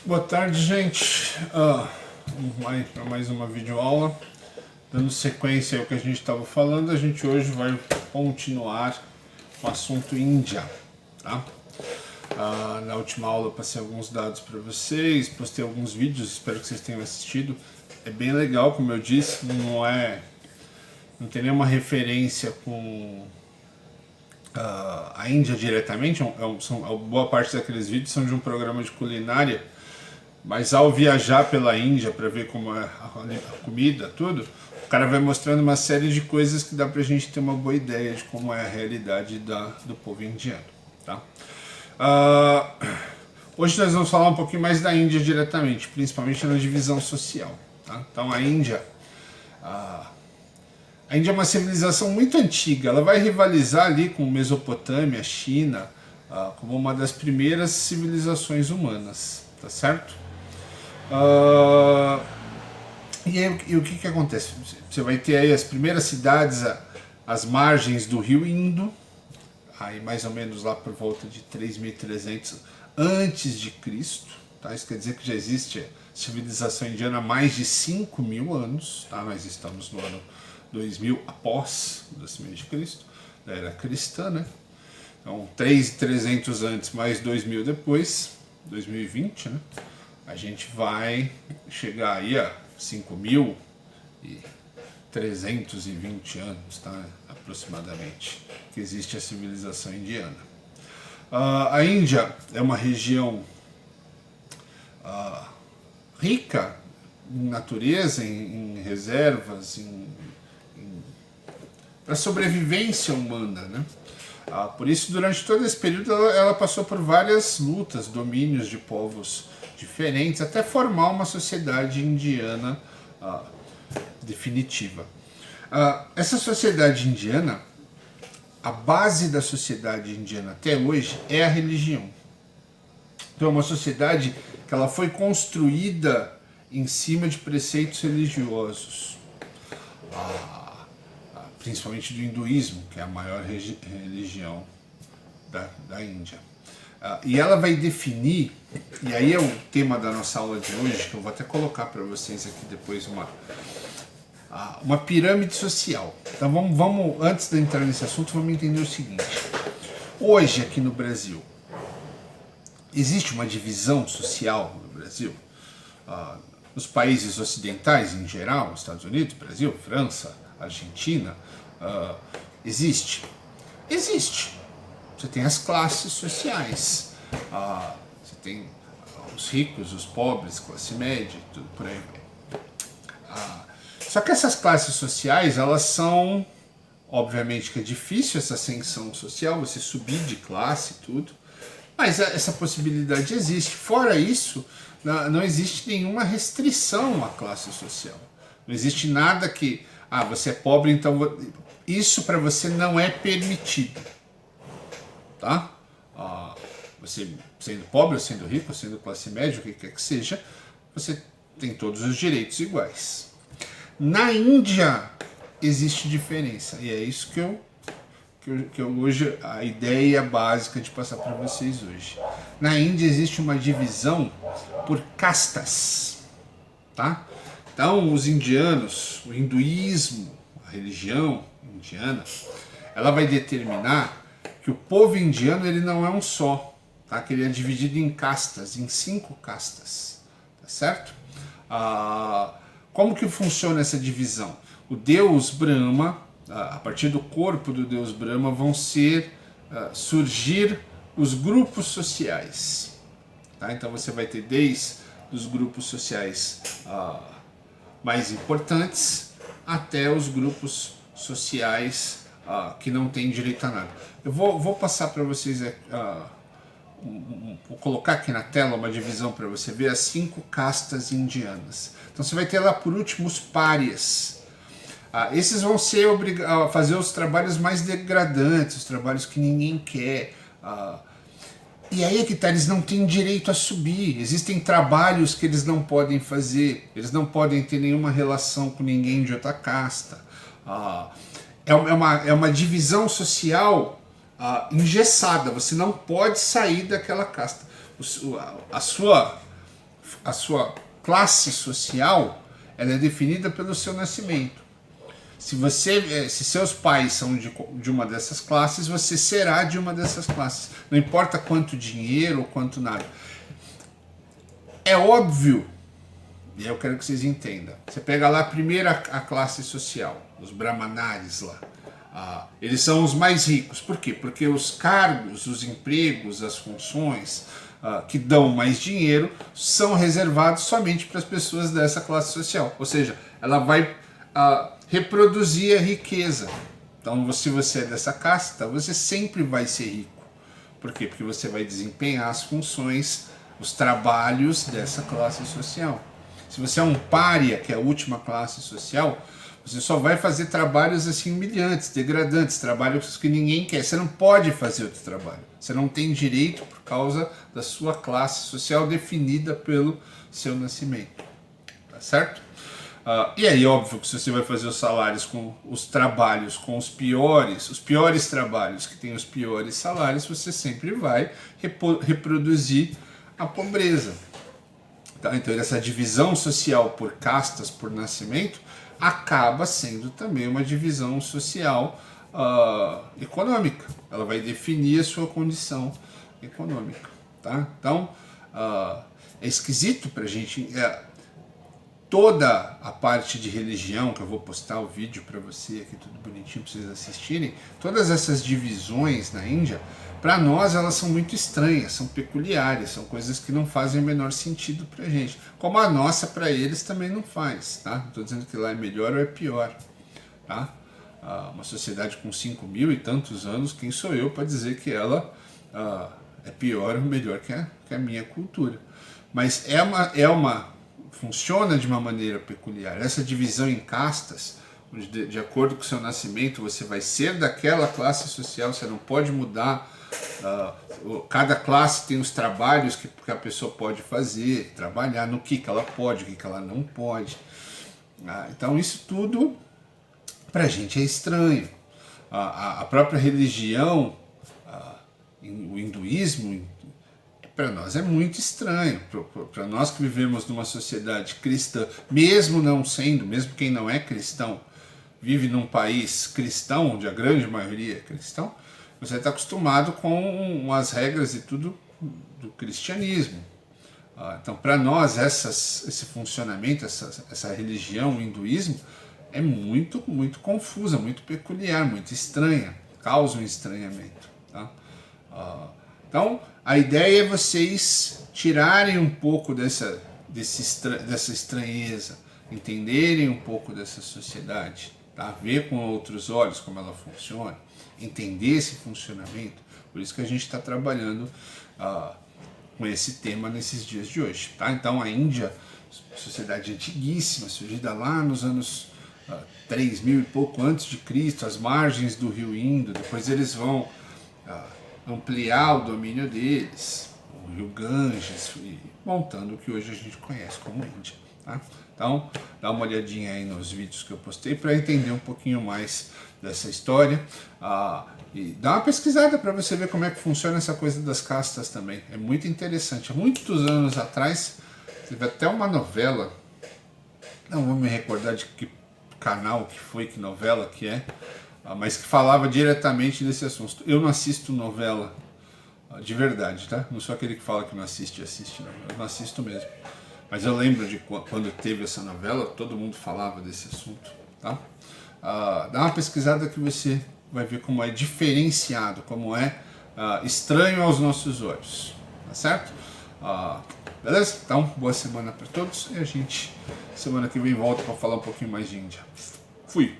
Boa tarde, gente. Para mais uma videoaula. Dando sequência ao que a gente estava falando, a gente hoje vai continuar o assunto Índia. Tá? Na última aula eu passei alguns dados para vocês, postei alguns vídeos, espero que vocês tenham assistido. É bem legal, como eu disse, não tem nenhuma referência com a Índia diretamente. Boa parte daqueles vídeos são de um programa de culinária. Mas ao viajar pela Índia para ver como é a comida, tudo, o cara vai mostrando uma série de coisas que dá pra gente ter uma boa ideia de como é a realidade do povo indiano. Tá? Hoje nós vamos falar um pouquinho mais da Índia diretamente, principalmente na divisão social. Tá? Então a Índia é uma civilização muito antiga, ela vai rivalizar ali com Mesopotâmia, China, como uma das primeiras civilizações humanas, tá certo? E o que acontece? Você vai ter aí as primeiras cidades às margens do rio Indo, aí mais ou menos lá por volta de 3.300 antes de Cristo. Tá? Isso quer dizer que já existe civilização indiana há mais de 5.000 anos. Tá? Nós estamos no ano 2000 após o nascimento de Cristo, da era cristã, né? Então 3.300 antes mais 2.000 depois, 2020, né? A gente vai chegar aí a 5.320 anos, tá? Aproximadamente, que existe a civilização indiana. A Índia é uma região rica em natureza, em reservas, para sobrevivência humana, né? Por isso, durante todo esse período, ela passou por várias lutas, domínios de povos diferentes, até formar uma sociedade indiana definitiva. Essa sociedade indiana, a base da sociedade indiana até hoje é a religião. Então é uma sociedade que ela foi construída em cima de preceitos religiosos, principalmente do hinduísmo, que é a maior religião da Índia. E ela vai definir, e aí é o tema da nossa aula de hoje, que eu vou até colocar para vocês aqui depois uma pirâmide social. Então vamos, antes de entrar nesse assunto, vamos entender o seguinte. Hoje aqui no Brasil, existe uma divisão social no Brasil? Nos países ocidentais em geral, Estados Unidos, Brasil, França, Argentina, existe? Existe. Você tem as classes sociais, você tem os ricos, os pobres, classe média, tudo por aí vai. Só que essas classes sociais, elas são, obviamente que é difícil essa ascensão social, você subir de classe e tudo, mas essa possibilidade existe. Fora isso, não existe nenhuma restrição à classe social. Não existe nada que, você é pobre, então isso para você não é permitido. Tá? Você sendo pobre, sendo rico, sendo classe média, o que quer que seja, você tem todos os direitos iguais. Na Índia existe diferença, e é isso que eu hoje, a ideia básica de passar para vocês hoje. Na Índia existe uma divisão por castas, tá? Então os indianos, o hinduísmo, a religião indiana, ela vai determinar que o povo indiano ele não é um só, tá? Que ele é dividido em castas, em 5 castas, tá certo? Como que funciona essa divisão? O deus Brahma, a partir do corpo do deus Brahma vão surgir os grupos sociais, tá? Então você vai ter desde os grupos sociais mais importantes até os grupos sociais que não tem direito a nada. Eu vou passar para vocês, vou colocar aqui na tela uma divisão para você ver as 5 castas indianas. Então você vai ter lá por último os párias. Esses vão ser obrigados a fazer os trabalhos mais degradantes, os trabalhos que ninguém quer. E aí é que tá, eles não têm direito a subir. Existem trabalhos que eles não podem fazer, eles não podem ter nenhuma relação com ninguém de outra casta. É uma divisão social engessada, você não pode sair daquela casta. A sua a sua classe social, ela é definida pelo seu nascimento. Se seus pais são de uma dessas classes, você será de uma dessas classes. Não importa quanto dinheiro ou quanto nada. É óbvio, e eu quero que vocês entendam. Você pega lá primeiro a classe social, os brahmanares lá. Eles são os mais ricos. Por quê? Porque os cargos, os empregos, as funções que dão mais dinheiro são reservados somente para as pessoas dessa classe social. Ou seja, ela vai reproduzir a riqueza. Então, se você é dessa casta, você sempre vai ser rico. Por quê? Porque você vai desempenhar as funções, os trabalhos dessa classe social. Se você é um pária, que é a última classe social, você só vai fazer trabalhos assim humilhantes, degradantes, trabalhos que ninguém quer. Você não pode fazer outro trabalho. Você não tem direito por causa da sua classe social definida pelo seu nascimento. Tá certo? E aí, óbvio que se você vai fazer os salários com os trabalhos com os piores trabalhos que têm os piores salários, você sempre vai reproduzir a pobreza. Tá? Então, essa divisão social por castas, por nascimento, acaba sendo também uma divisão social econômica. Ela vai definir a sua condição econômica. Tá? Então, é esquisito para a gente... Toda a parte de religião, que eu vou postar o vídeo para você aqui, tudo bonitinho para vocês assistirem, todas essas divisões na Índia, para nós elas são muito estranhas, são peculiares, são coisas que não fazem o menor sentido para a gente. Como a nossa para eles também não faz, tá? Não estou dizendo que lá é melhor ou é pior, tá? Uma sociedade com 5.000 e tantos anos, quem sou eu para dizer que ela é pior ou melhor que a minha cultura? Mas funciona de uma maneira peculiar. Essa divisão em castas, onde de acordo com o seu nascimento você vai ser daquela classe social, você não pode mudar. Cada classe tem os trabalhos que a pessoa pode fazer, trabalhar no que ela pode, o que ela não pode. Então isso tudo pra gente é estranho. A própria religião, o hinduísmo, para nós é muito estranho. Para nós que vivemos numa sociedade cristã, mesmo quem não é cristão, vive num país cristão, onde a grande maioria é cristão, você está acostumado com as regras e tudo do cristianismo. Então, para nós, esse funcionamento, essa religião, o hinduísmo, é muito, muito confusa, muito peculiar, muito estranha, causa um estranhamento. Tá? Então, a ideia é vocês tirarem um pouco dessa estranheza, entenderem um pouco dessa sociedade, tá? Ver com outros olhos como ela funciona, entender esse funcionamento. Por isso que a gente está trabalhando com esse tema nesses dias de hoje. Tá? Então, a Índia, sociedade antiguíssima, surgida lá nos anos 3.000 e pouco antes de Cristo, às margens do rio Indo. Depois eles vão ampliar o domínio deles, o rio Ganges, montando o que hoje a gente conhece como Índia. Tá? Então, dá uma olhadinha aí nos vídeos que eu postei para entender um pouquinho mais dessa história. E dá uma pesquisada para você ver como é que funciona essa coisa das castas também. É muito interessante. Há muitos anos atrás, teve até uma novela, não vou me recordar de que canal que foi, que novela que é, mas que falava diretamente desse assunto. Eu não assisto novela de verdade, tá? Não sou aquele que fala que não assiste, não. Eu não assisto mesmo. Mas eu lembro de quando teve essa novela, todo mundo falava desse assunto, tá? Dá uma pesquisada que você vai ver como é diferenciado, como é estranho aos nossos olhos, tá certo? Beleza? Então, boa semana para todos e a gente semana que vem volta para falar um pouquinho mais de Índia. Fui!